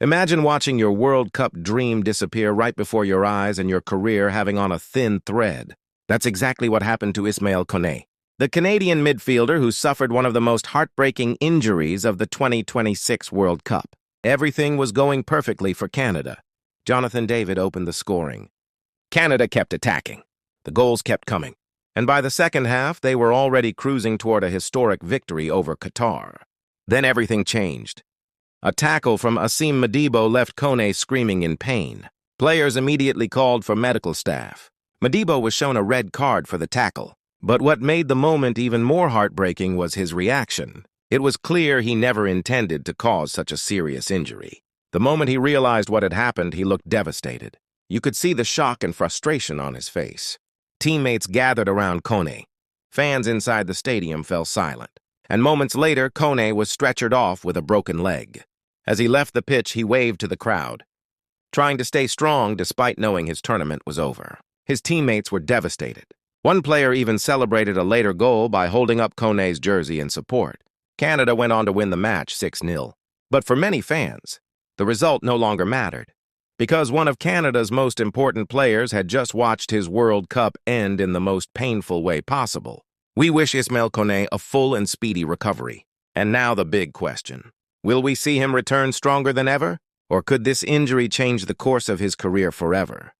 Imagine watching your World Cup dream disappear right before your eyes and your career having on a thin thread. That's exactly what happened to Ismael Kone, the Canadian midfielder who suffered one of the most heartbreaking injuries of the 2026 World Cup. Everything was going perfectly for Canada. Jonathan David opened the scoring. Canada kept attacking. The goals kept coming. And by the second half, they were already cruising toward a historic victory over Qatar. Then everything changed. A tackle from Asim Madibo left Kone screaming in pain. Players immediately called for medical staff. Madibo was shown a red card for the tackle. But what made the moment even more heartbreaking was his reaction. It was clear he never intended to cause such a serious injury. The moment he realized what had happened, he looked devastated. You could see the shock and frustration on his face. Teammates gathered around Kone. Fans inside the stadium fell silent. And moments later, Kone was stretchered off with a broken leg. As he left the pitch, he waved to the crowd, trying to stay strong despite knowing his tournament was over. His teammates were devastated. One player even celebrated a later goal by holding up Kone's jersey in support. Canada went on to win the match 6-0. But for many fans, the result no longer mattered, because one of Canada's most important players had just watched his World Cup end in the most painful way possible. We wish Ismael Kone a full and speedy recovery. And now the big question. Will we see him return stronger than ever? Or could this injury change the course of his career forever?